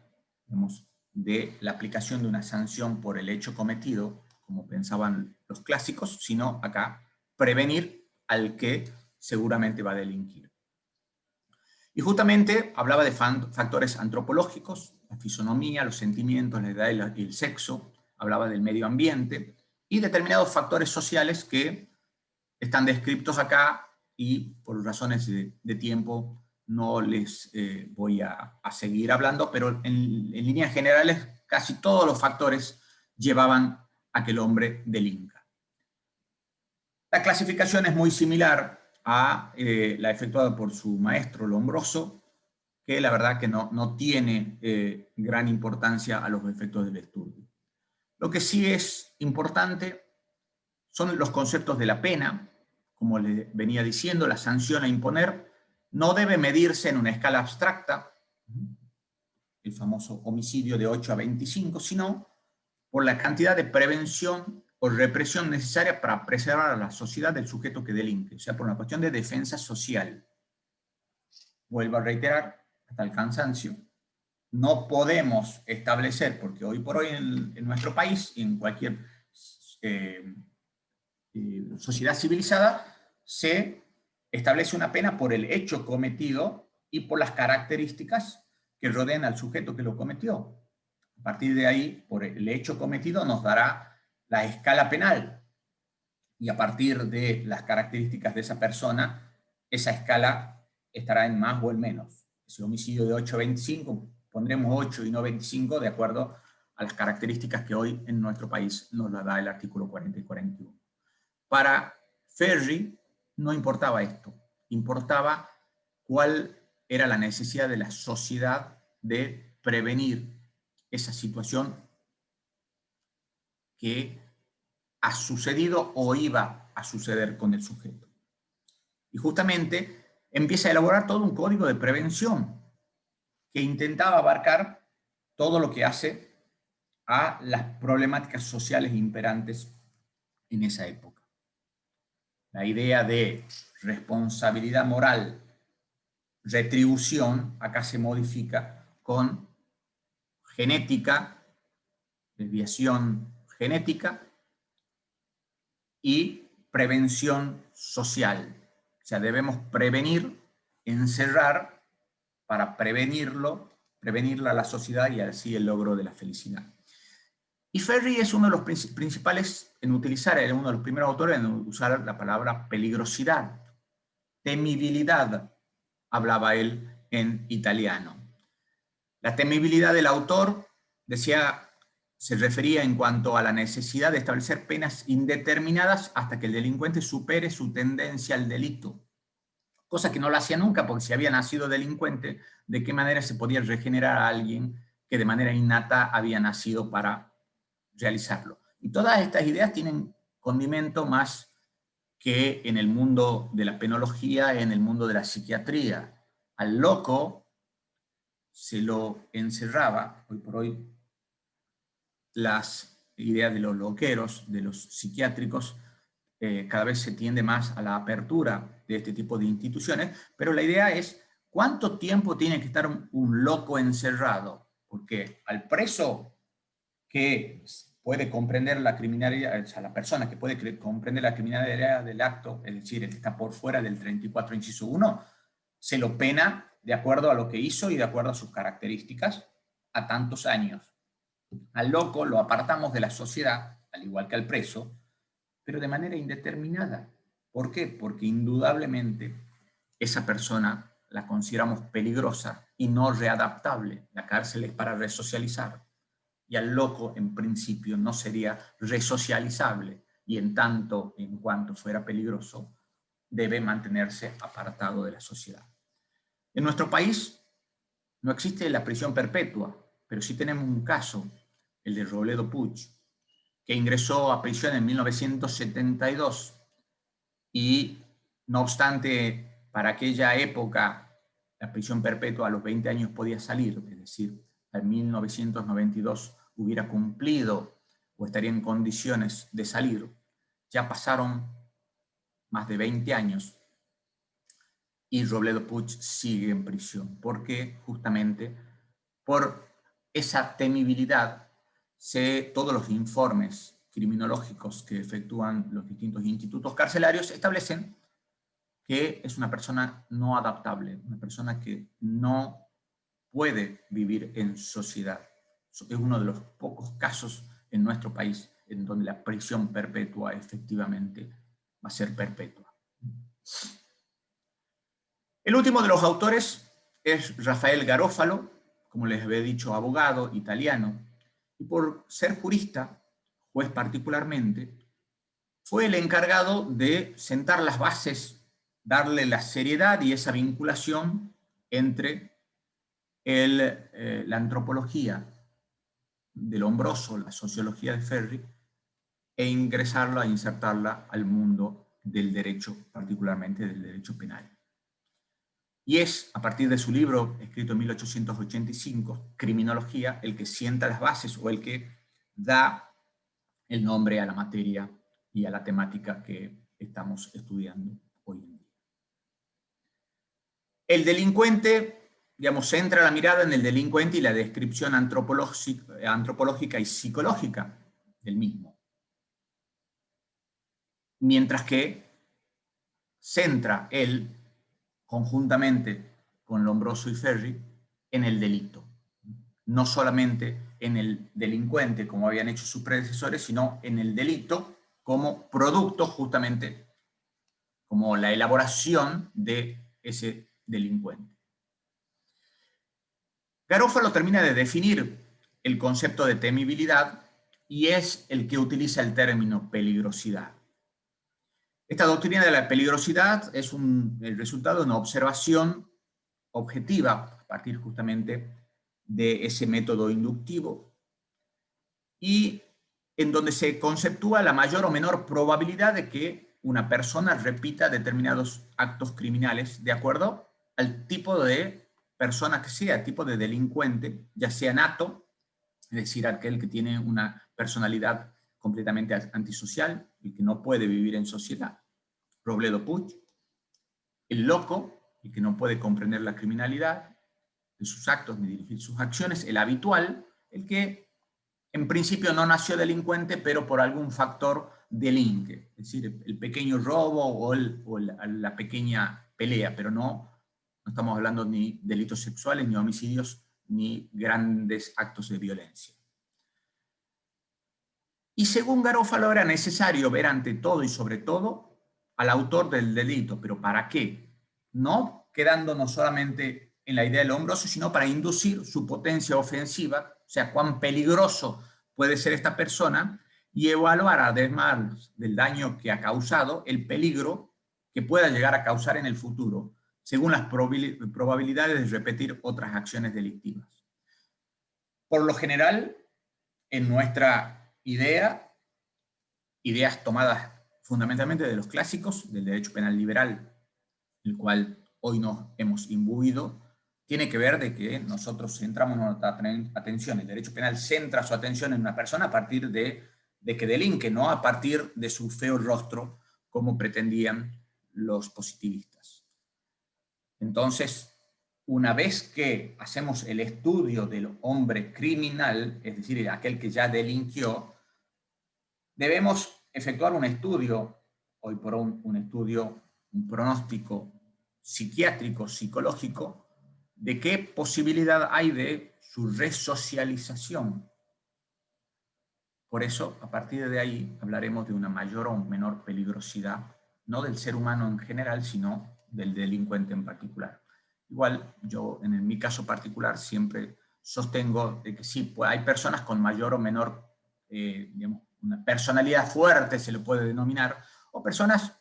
digamos, de la aplicación de una sanción por el hecho cometido, como pensaban los clásicos, sino acá prevenir al que seguramente va a delinquir. Y justamente hablaba de factores antropológicos, la fisonomía, los sentimientos, la edad y el sexo, hablaba del medio ambiente y determinados factores sociales que están descritos acá y por razones de tiempo no les voy a seguir hablando, pero en líneas generales casi todos los factores llevaban a que el hombre delinca. La clasificación es muy similar a la efectuada por su maestro Lombroso, que la verdad que no tiene gran importancia a los efectos del estudio. Lo que sí es importante son los conceptos de la pena. Como le venía diciendo, la sanción a imponer no debe medirse en una escala abstracta, el famoso homicidio de 8 a 25, sino por la cantidad de prevención o represión necesaria para preservar a la sociedad del sujeto que delinque, o sea, por una cuestión de defensa social. Vuelvo a reiterar, hasta el cansancio, no podemos establecer, porque hoy por hoy en nuestro país y en cualquier sociedad civilizada, se establece una pena por el hecho cometido y por las características que rodean al sujeto que lo cometió. A partir de ahí, por el hecho cometido nos dará la escala penal, y a partir de las características de esa persona, esa escala estará en más o en menos. Ese homicidio de 8 a 25, pondremos 8 y no 25 de acuerdo a las características que hoy en nuestro país nos la da el artículo 40 y 41. Para Ferri no importaba esto, importaba cuál era la necesidad de la sociedad de prevenir esa situación que ha sucedido o iba a suceder con el sujeto. Y justamente empieza a elaborar todo un código de prevención que intentaba abarcar todo lo que hace a las problemáticas sociales imperantes en esa época. La idea de responsabilidad moral, retribución, acá se modifica con genética, desviación genética y prevención social. O sea, debemos prevenir, encerrar para prevenirla a la sociedad y así el logro de la felicidad. Y Ferri es uno de los principales en utilizar, era uno de los primeros autores en usar la palabra peligrosidad, temibilidad, hablaba él en italiano. La temibilidad del autor, decía, se refería en cuanto a la necesidad de establecer penas indeterminadas hasta que el delincuente supere su tendencia al delito. Cosa que no lo hacía nunca, porque si había nacido delincuente, ¿de qué manera se podía regenerar a alguien que de manera innata había nacido para realizarlo? Y todas estas ideas tienen condimento más que en el mundo de la penología, en el mundo de la psiquiatría. Al loco se lo encerraba, hoy por hoy, las ideas de los loqueros, de los psiquiátricos, cada vez se tiende más a la apertura de este tipo de instituciones, pero la idea es cuánto tiempo tiene que estar un loco encerrado, porque al preso que puede comprender la criminalidad, o sea, la persona que puede comprender la criminalidad del acto, es decir, el que está por fuera del 34 inciso 1, se lo pena de acuerdo a lo que hizo y de acuerdo a sus características a tantos años. Al loco lo apartamos de la sociedad, al igual que al preso, pero de manera indeterminada. ¿Por qué? Porque indudablemente esa persona la consideramos peligrosa y no readaptable. La cárcel es para resocializar. Y al loco, en principio, no sería resocializable. Y en tanto, en cuanto fuera peligroso, debe mantenerse apartado de la sociedad. En nuestro país no existe la prisión perpetua, pero sí tenemos un caso, el de Robledo Puig, que ingresó a prisión en 1972 y, no obstante, para aquella época la prisión perpetua a los 20 años podía salir, es decir, en 1992 hubiera cumplido o estaría en condiciones de salir. Ya pasaron más de 20 años y Robledo Puig sigue en prisión, porque justamente por esa temibilidad, todos los informes criminológicos que efectúan los distintos institutos carcelarios establecen que es una persona no adaptable, una persona que no puede vivir en sociedad. Es uno de los pocos casos en nuestro país en donde la prisión perpetua efectivamente va a ser perpetua. El último de los autores es Rafael Garofalo, como les había dicho, abogado italiano, y por ser jurista, juez particularmente, fue el encargado de sentar las bases, darle la seriedad y esa vinculación entre la antropología del Lombroso, la sociología de Ferri, e ingresarla, insertarla al mundo del derecho, particularmente del derecho penal. Y es, a partir de su libro, escrito en 1885, Criminología, el que sienta las bases o el que da el nombre a la materia y a la temática que estamos estudiando hoy en día. El delincuente, digamos, centra la mirada en el delincuente y la descripción antropológica y psicológica del mismo. Mientras que centra él, conjuntamente con Lombroso y Ferri, en el delito. No solamente en el delincuente, como habían hecho sus predecesores, sino en el delito como producto, justamente, como la elaboración de ese delincuente. Garofalo termina de definir el concepto de temibilidad y es el que utiliza el término peligrosidad. Esta doctrina de la peligrosidad es el resultado de una observación objetiva a partir justamente de ese método inductivo y en donde se conceptúa la mayor o menor probabilidad de que una persona repita determinados actos criminales de acuerdo al tipo de persona que sea, tipo de delincuente, ya sea nato, es decir, aquel que tiene una personalidad completamente antisocial y que no puede vivir en sociedad, Robledo Puig, el loco, el que no puede comprender la criminalidad de sus actos ni dirigir sus acciones, el habitual, el que en principio no nació delincuente, pero por algún factor delinque, es decir, el pequeño robo o la pequeña pelea, pero no estamos hablando ni delitos sexuales, ni homicidios, ni grandes actos de violencia. Y según Garofalo era necesario ver ante todo y sobre todo al autor del delito, pero ¿para qué? No quedándonos solamente en la idea del Lombroso, sino para inducir su potencia ofensiva, o sea, cuán peligroso puede ser esta persona, y evaluar, además del daño que ha causado, el peligro que pueda llegar a causar en el futuro, según las probabilidades de repetir otras acciones delictivas. Por lo general, en nuestra ideas tomadas fundamentalmente de los clásicos, del derecho penal liberal, el cual hoy nos hemos imbuido, tiene que ver de que nosotros centramos nuestra atención, el derecho penal centra su atención en una persona a partir de que delinque, no a partir de su feo rostro, como pretendían los positivistas. Entonces, una vez que hacemos el estudio del hombre criminal, es decir, aquel que ya delinquió, debemos efectuar un estudio, hoy por hoy un estudio, un pronóstico psiquiátrico, psicológico, de qué posibilidad hay de su resocialización. Por eso, a partir de ahí, hablaremos de una mayor o menor peligrosidad, no del ser humano en general, sino del delincuente en particular. Igual, yo en mi caso particular siempre sostengo de que sí, pues hay personas con mayor o menor, digamos, una personalidad fuerte se le puede denominar, o personas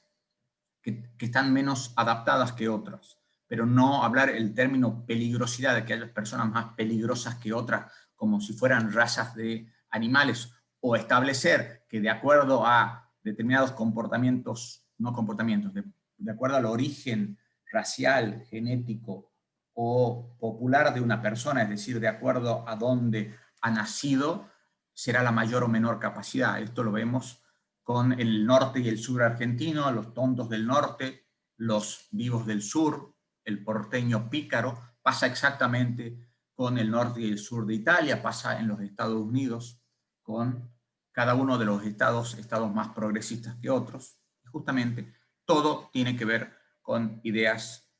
que están menos adaptadas que otras, pero no hablar el término peligrosidad, de que hay personas más peligrosas que otras, como si fueran razas de animales, o establecer que de acuerdo a determinados comportamientos, no comportamientos, de acuerdo al origen racial, genético o popular de una persona, es decir, de acuerdo a dónde ha nacido, será la mayor o menor capacidad. Esto lo vemos con el norte y el sur argentino, los tontos del norte, los vivos del sur, el porteño pícaro. Pasa exactamente con el norte y el sur de Italia, pasa en los Estados Unidos, con cada uno de los estados más progresistas que otros. Y justamente todo tiene que ver con ideas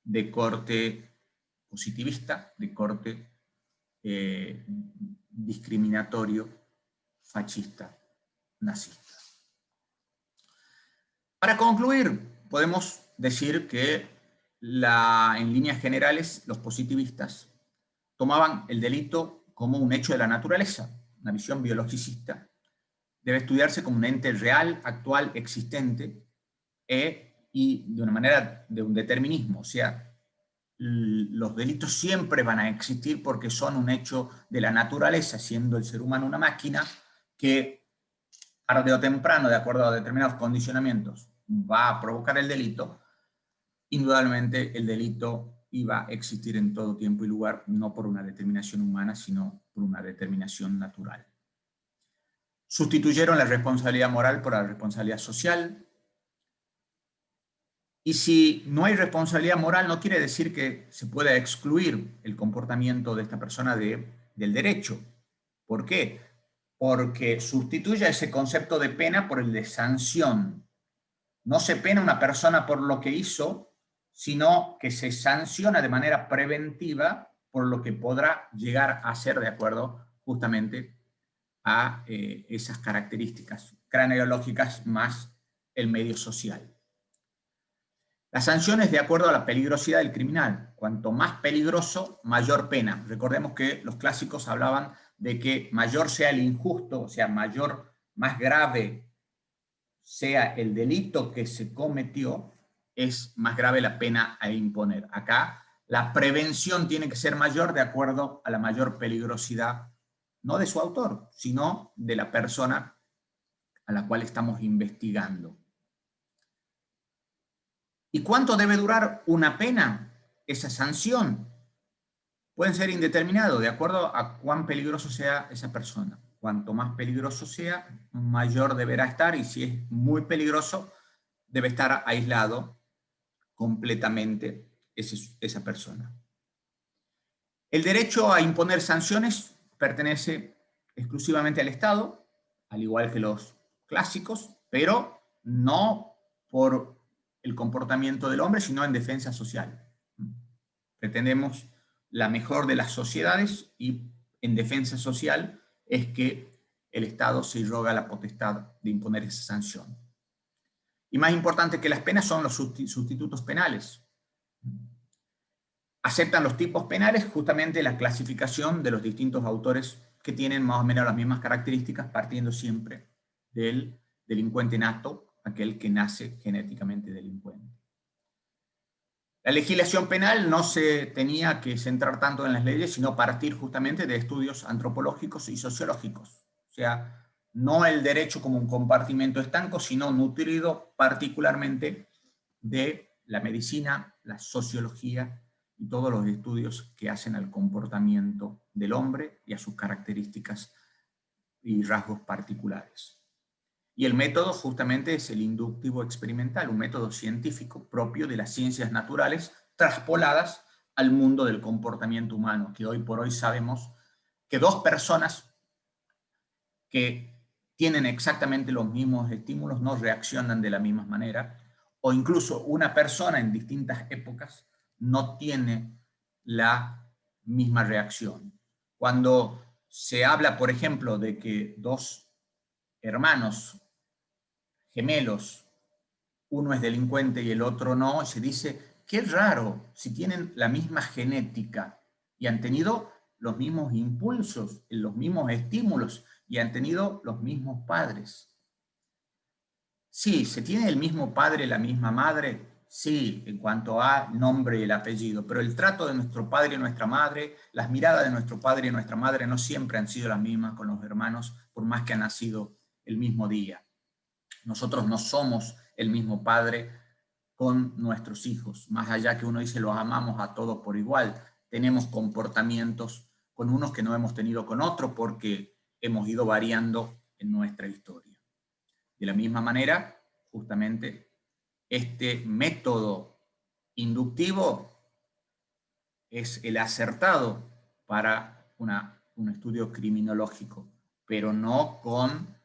de corte positivista, de corte discriminatorio, fascista, nazista. Para concluir, podemos decir que en líneas generales los positivistas tomaban el delito como un hecho de la naturaleza, una visión biologicista. Debe estudiarse como un ente real, actual, existente, y de una manera de un determinismo, o sea, los delitos siempre van a existir porque son un hecho de la naturaleza, siendo el ser humano una máquina que tarde o temprano, de acuerdo a determinados condicionamientos, va a provocar el delito. Indudablemente el delito iba a existir en todo tiempo y lugar, no por una determinación humana, sino por una determinación natural. Sustituyeron la responsabilidad moral por la responsabilidad social. Y si no hay responsabilidad moral, no quiere decir que se pueda excluir el comportamiento de esta persona del derecho. ¿Por qué? Porque sustituye ese concepto de pena por el de sanción. No se pena a una persona por lo que hizo, sino que se sanciona de manera preventiva por lo que podrá llegar a ser de acuerdo justamente a esas características craneológicas más el medio social. La sanción es de acuerdo a la peligrosidad del criminal. Cuanto más peligroso, mayor pena. Recordemos que los clásicos hablaban de que mayor sea el injusto, o sea, más grave sea el delito que se cometió, es más grave la pena a imponer. Acá la prevención tiene que ser mayor de acuerdo a la mayor peligrosidad, no de su autor, sino de la persona a la cual estamos investigando. ¿Y cuánto debe durar una pena? Esa sanción. Pueden ser indeterminados, de acuerdo a cuán peligroso sea esa persona. Cuanto más peligroso sea, mayor deberá estar, y si es muy peligroso, debe estar aislado completamente esa persona. El derecho a imponer sanciones pertenece exclusivamente al Estado, al igual que los clásicos, pero no por el comportamiento del hombre, sino en defensa social. Pretendemos la mejor de las sociedades y en defensa social es que el Estado se arroga la potestad de imponer esa sanción. Y más importante que las penas son los sustitutos penales. Aceptan los tipos penales justamente la clasificación de los distintos autores que tienen más o menos las mismas características, partiendo siempre del delincuente nato, aquel que nace genéticamente delincuente. La legislación penal no se tenía que centrar tanto en las leyes, sino partir justamente de estudios antropológicos y sociológicos. O sea, no el derecho como un compartimento estanco, sino nutrido particularmente de la medicina, la sociología y todos los estudios que hacen al comportamiento del hombre y a sus características y rasgos particulares. Y el método justamente es el inductivo experimental, un método científico propio de las ciencias naturales traspoladas al mundo del comportamiento humano, que hoy por hoy sabemos que dos personas que tienen exactamente los mismos estímulos no reaccionan de la misma manera, o incluso una persona en distintas épocas no tiene la misma reacción. Cuando se habla, por ejemplo, de que dos hermanos gemelos, uno es delincuente y el otro no, se dice, qué raro, si tienen la misma genética y han tenido los mismos impulsos, los mismos estímulos y han tenido los mismos padres. Sí, ¿se tiene el mismo padre, la misma madre? Sí, en cuanto a nombre y el apellido, pero el trato de nuestro padre y nuestra madre, las miradas de nuestro padre y nuestra madre no siempre han sido las mismas con los hermanos, por más que han nacido el mismo día. Nosotros no somos el mismo padre con nuestros hijos, más allá que uno dice los amamos a todos por igual, tenemos comportamientos con unos que no hemos tenido con otros porque hemos ido variando en nuestra historia. De la misma manera, justamente, este método inductivo es el acertado para un estudio criminológico, pero no con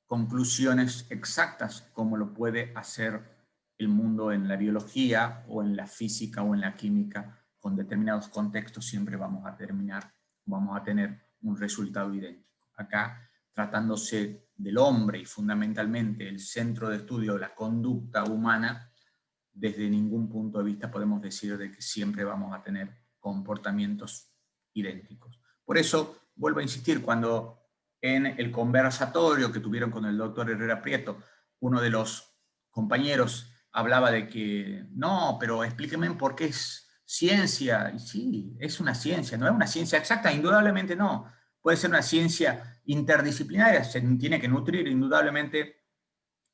conclusiones exactas como lo puede hacer el mundo en la biología o en la física o en la química. Con determinados contextos siempre vamos a tener un resultado idéntico. Acá, tratándose del hombre y fundamentalmente el centro de estudio de la conducta humana, desde ningún punto de vista podemos decir de que siempre vamos a tener comportamientos idénticos. Por eso, vuelvo a insistir, cuando en el conversatorio que tuvieron con el doctor Herrera Prieto, uno de los compañeros hablaba de que, no, pero explíqueme por qué es ciencia. Y sí, es una ciencia, no es una ciencia exacta, indudablemente no. Puede ser una ciencia interdisciplinaria, se tiene que nutrir indudablemente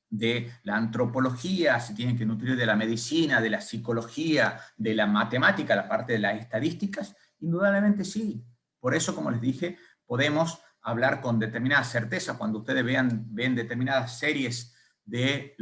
de la antropología, se tienen que nutrir de la medicina, de la psicología, de la matemática, la parte de las estadísticas, indudablemente sí. Por eso, como les dije, podemos hablar con determinada certeza cuando ustedes ven determinadas series de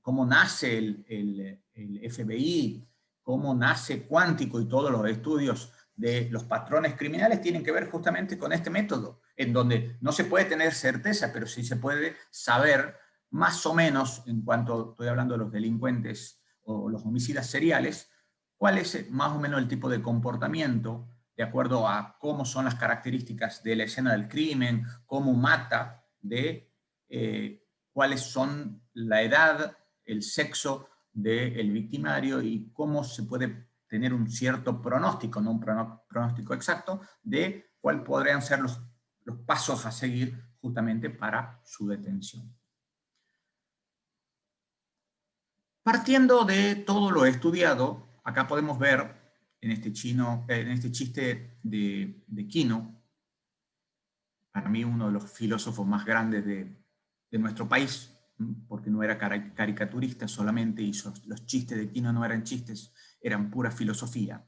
cómo nace el FBI, cómo nace Cuántico y todos los estudios de los patrones criminales tienen que ver justamente con este método, en donde no se puede tener certeza, pero sí se puede saber más o menos, en cuanto estoy hablando de los delincuentes o los homicidas seriales, cuál es más o menos el tipo de comportamiento de acuerdo a cómo son las características de la escena del crimen, cómo mata, cuáles son la edad, el sexo del victimario y cómo se puede tener un cierto pronóstico, no un pronóstico exacto, de cuáles podrían ser los pasos a seguir justamente para su detención. Partiendo de todo lo estudiado, acá podemos ver en este chiste de Quino, para mí uno de los filósofos más grandes de nuestro país, porque no era caricaturista solamente, y los chistes de Quino no eran chistes, eran pura filosofía.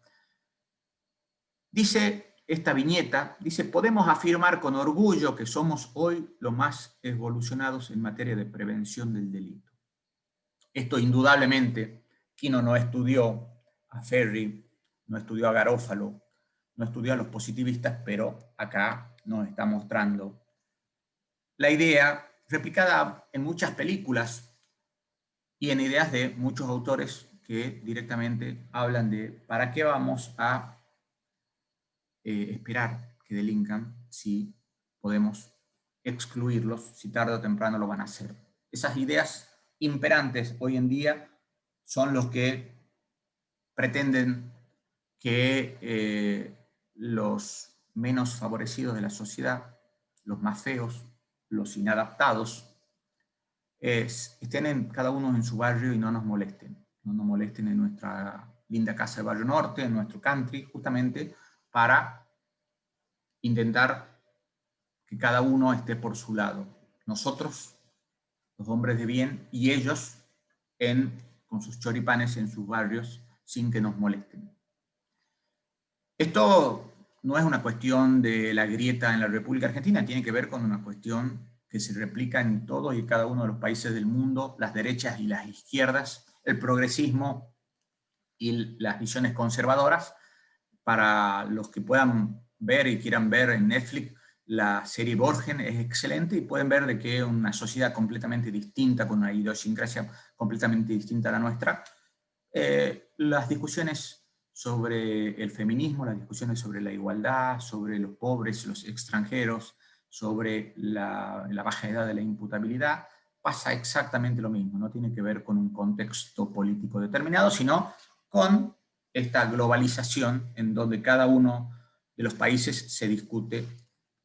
Dice esta viñeta, dice, podemos afirmar con orgullo que somos hoy los más evolucionados en materia de prevención del delito. Esto indudablemente, Quino no estudió a Ferri, no estudió a Garófalo, no estudió a los positivistas, pero acá nos está mostrando la idea replicada en muchas películas y en ideas de muchos autores que directamente hablan de para qué vamos a esperar que delincan si podemos excluirlos, si tarde o temprano lo van a hacer. Esas ideas imperantes hoy en día son los que pretenden que los menos favorecidos de la sociedad, los más feos, los inadaptados, estén cada uno en su barrio y no nos molesten. No nos molesten en nuestra linda casa de Barrio Norte, en nuestro country, justamente para intentar que cada uno esté por su lado. Nosotros, los hombres de bien, y ellos con sus choripanes en sus barrios sin que nos molesten. Esto no es una cuestión de la grieta en la República Argentina, tiene que ver con una cuestión que se replica en todos y cada uno de los países del mundo, las derechas y las izquierdas, el progresismo y las visiones conservadoras. Para los que puedan ver y quieran ver en Netflix, la serie Borgen es excelente y pueden ver de que una sociedad completamente distinta, con una idiosincrasia completamente distinta a la nuestra, las discusiones sobre el feminismo, las discusiones sobre la igualdad, sobre los pobres, los extranjeros, sobre la baja edad de la imputabilidad, pasa exactamente lo mismo. No tiene que ver con un contexto político determinado, sino con esta globalización en donde cada uno de los países se discute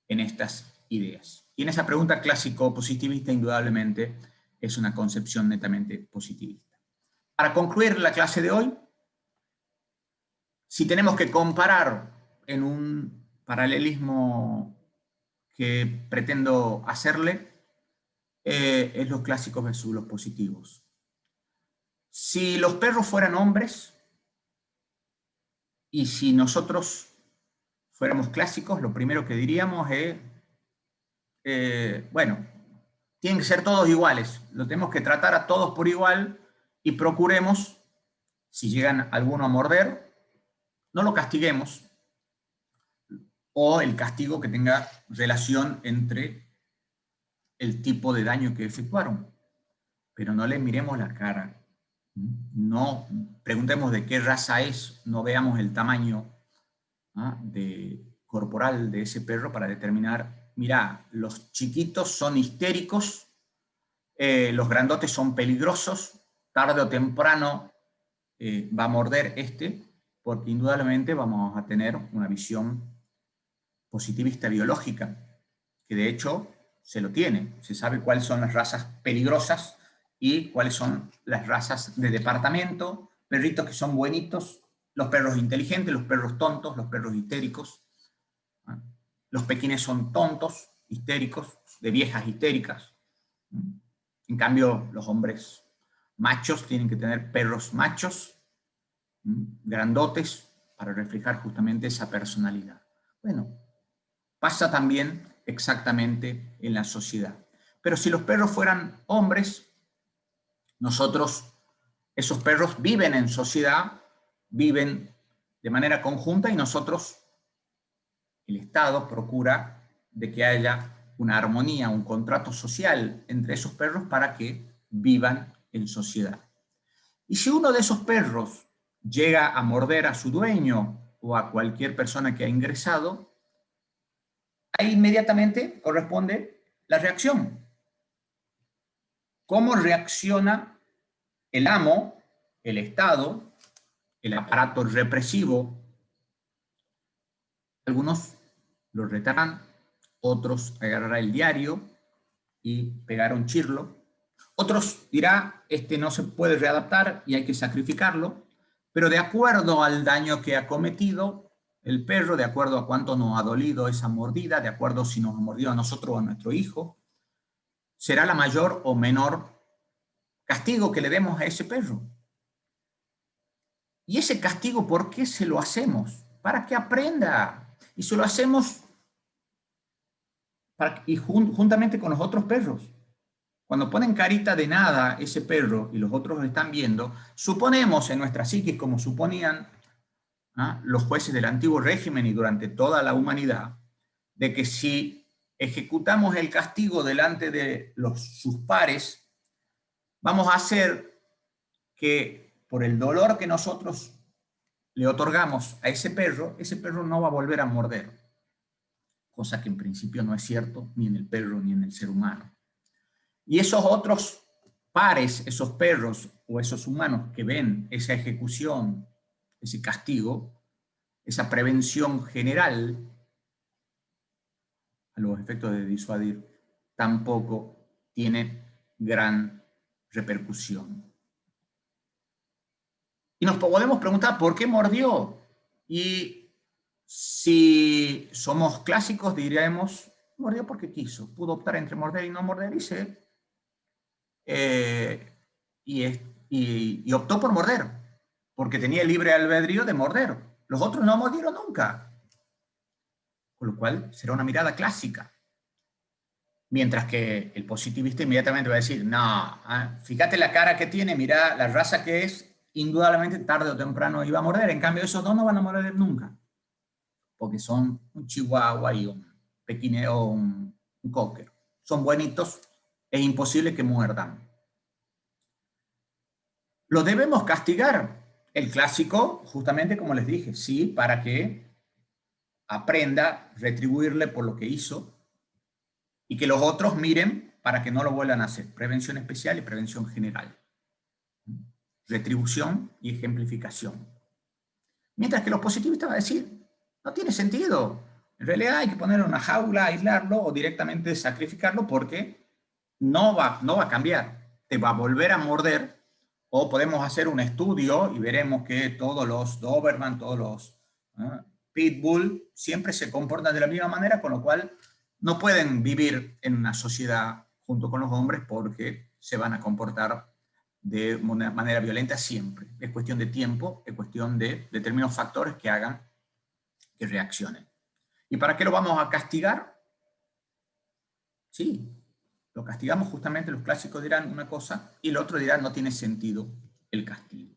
en estas ideas. Y en esa pregunta clásico-positivista, indudablemente, es una concepción netamente positivista. Para concluir la clase de hoy, si tenemos que comparar en un paralelismo que pretendo hacerle, es los clásicos versus los positivos. Si los perros fueran hombres y si nosotros fuéramos clásicos, lo primero que diríamos es bueno, tienen que ser todos iguales. Lo tenemos que tratar a todos por igual y procuremos, si llegan alguno a morder, no lo castiguemos, o el castigo que tenga relación entre el tipo de daño que efectuaron. Pero no le miremos la cara. No preguntemos de qué raza es, no veamos el tamaño corporal de ese perro para determinar, mira, los chiquitos son histéricos, los grandotes son peligrosos, tarde o temprano va a morder este, porque indudablemente vamos a tener una visión positivista biológica, que de hecho se lo tiene. Se sabe cuáles son las razas peligrosas y cuáles son las razas de departamento, perritos que son buenitos, los perros inteligentes, los perros tontos, los perros histéricos. Los pequines son tontos, histéricos, de viejas histéricas. En cambio, los hombres machos tienen que tener perros machos, grandotes, para reflejar justamente esa personalidad. Bueno, pasa también exactamente en la sociedad. Pero si los perros fueran hombres, esos perros viven en sociedad, viven de manera conjunta y nosotros, el Estado, procura de que haya una armonía, un contrato social entre esos perros para que vivan en sociedad. Y si uno de esos perros llega a morder a su dueño o a cualquier persona que ha ingresado, ahí inmediatamente corresponde la reacción. ¿Cómo reacciona el amo, el Estado, el aparato represivo? Algunos lo retarán, otros agarrará el diario y pegar un chirlo. Otros dirá, este no se puede readaptar y hay que sacrificarlo, pero de acuerdo al daño que ha cometido el perro, de acuerdo a cuánto nos ha dolido esa mordida, de acuerdo si nos ha mordido a nosotros o a nuestro hijo, será la mayor o menor castigo que le demos a ese perro. Y ese castigo, ¿por qué se lo hacemos? Para que aprenda. Y se lo hacemos juntamente con los otros perros. Cuando ponen carita de nada ese perro y los otros lo están viendo, suponemos en nuestra psiquis, como suponían los jueces del antiguo régimen y durante toda la humanidad, de que si ejecutamos el castigo delante de sus pares, vamos a hacer que por el dolor que nosotros le otorgamos a ese perro no va a volver a morder. Cosa que en principio no es cierto ni en el perro ni en el ser humano. Y esos otros pares, esos perros o esos humanos que ven esa ejecución, ese castigo, esa prevención general, a los efectos de disuadir, tampoco tiene gran repercusión. Y nos podemos preguntar, ¿por qué mordió? Y si somos clásicos, diríamos, mordió porque quiso. Pudo optar entre morder y no morder y optó por morder, porque tenía el libre albedrío de morder. Los otros no mordieron nunca. Con lo cual, será una mirada clásica. Mientras que el positivista inmediatamente va a decir, no, fíjate la cara que tiene, mira la raza que es, indudablemente tarde o temprano iba a morder. En cambio, esos dos no van a morder nunca, porque son un chihuahua y un pequineo o un cocker. Son buenitos, es imposible que muerdan. ¿Lo debemos castigar? El clásico, justamente como les dije, sí, para que aprenda, retribuirle por lo que hizo, y que los otros miren para que no lo vuelvan a hacer. Prevención especial y prevención general. Retribución y ejemplificación. Mientras que los positivistas van a decir, no tiene sentido. En realidad hay que ponerlo en una jaula, aislarlo o directamente sacrificarlo porque no va a cambiar. Te va a volver a morder, o podemos hacer un estudio y veremos que todos los Doberman, todos los Pitbull siempre se comportan de la misma manera, con lo cual no pueden vivir en una sociedad junto con los hombres porque se van a comportar de una manera violenta siempre. Es cuestión de tiempo, es cuestión de determinados factores que hagan que reaccionen. ¿Y para qué lo vamos a castigar? Sí, lo castigamos justamente, los clásicos dirán una cosa y el otro dirá no tiene sentido el castigo.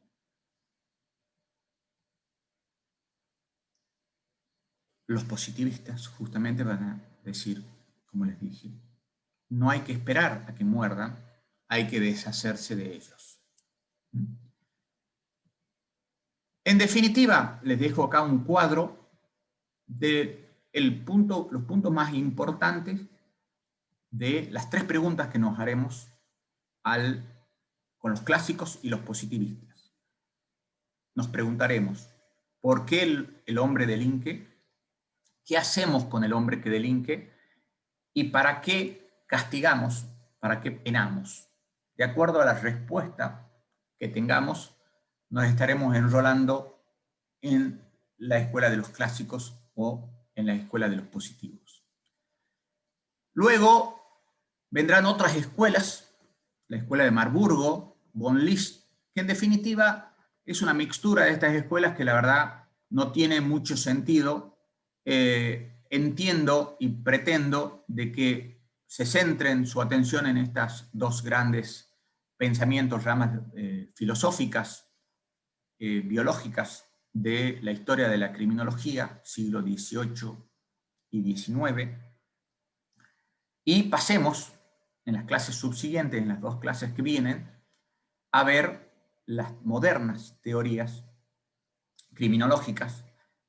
Los positivistas justamente van a decir, como les dije, no hay que esperar a que muerdan, hay que deshacerse de ellos. En definitiva, les dejo acá un cuadro de los puntos más importantes de las tres preguntas que nos haremos con los clásicos y los positivistas. Nos preguntaremos, ¿por qué el hombre delinque? ¿Qué hacemos con el hombre que delinque? ¿Y para qué castigamos? ¿Para qué penamos? De acuerdo a la respuesta que tengamos, nos estaremos enrolando en la escuela de los clásicos o en la escuela de los positivos. Luego vendrán otras escuelas, la escuela de Marburgo, von List, que en definitiva es una mixtura de estas escuelas que la verdad no tiene mucho sentido. Entiendo y pretendo de que se centren su atención en estas dos grandes pensamientos, ramas filosóficas, biológicas de la historia de la criminología, siglo XVIII y XIX, y pasemos en las clases subsiguientes, en las dos clases que vienen, a ver las modernas teorías criminológicas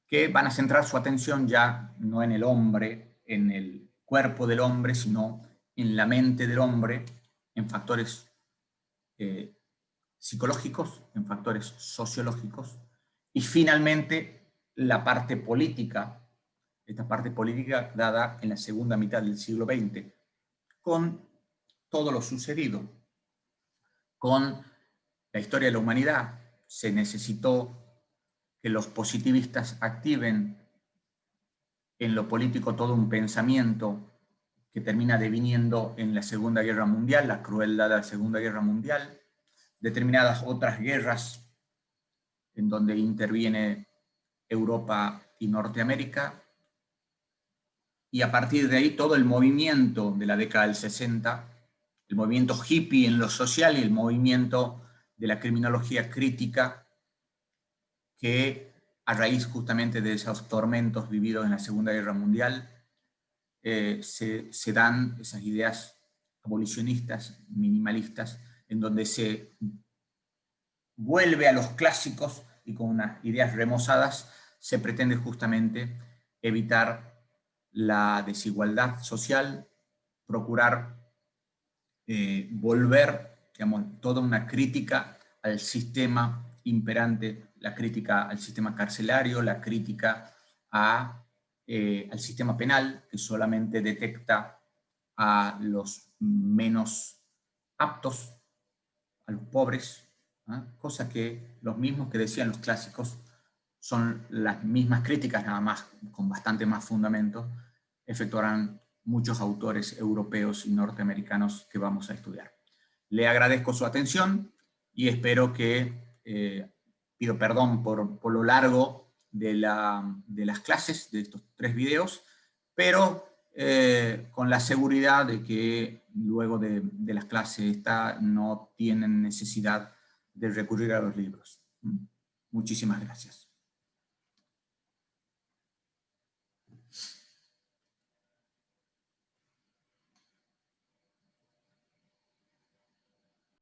que van a centrar su atención ya no en el hombre, en el cuerpo del hombre, sino en la mente del hombre, en factores psicológicos, en factores sociológicos, y finalmente la parte política, esta parte política dada en la segunda mitad del siglo XX, con todo lo sucedido, con la historia de la humanidad. Se necesitó que los positivistas activen en lo político todo un pensamiento que termina deviniendo en la Segunda Guerra Mundial, la crueldad de la Segunda Guerra Mundial, determinadas otras guerras en donde interviene Europa y Norteamérica, y a partir de ahí todo el movimiento de la década del 60, el movimiento hippie en lo social y el movimiento de la criminología crítica, que a raíz justamente de esos tormentos vividos en la Segunda Guerra Mundial, se dan esas ideas abolicionistas, minimalistas, en donde se vuelve a los clásicos y con unas ideas remozadas se pretende justamente evitar la desigualdad social, procurar volver, digamos, toda una crítica al sistema imperante, la crítica al sistema carcelario, la crítica al sistema penal, que solamente detecta a los menos aptos, a los pobres, ¿eh? Cosa que los mismos que decían los clásicos son las mismas críticas, nada más con bastante más fundamento, efectuarán muchos autores europeos y norteamericanos que vamos a estudiar. Le agradezco su atención y espero que, pido perdón por lo largo de las clases, de estos 3 videos, pero con la seguridad de que luego de las clases no tienen necesidad de recurrir a los libros. Muchísimas gracias.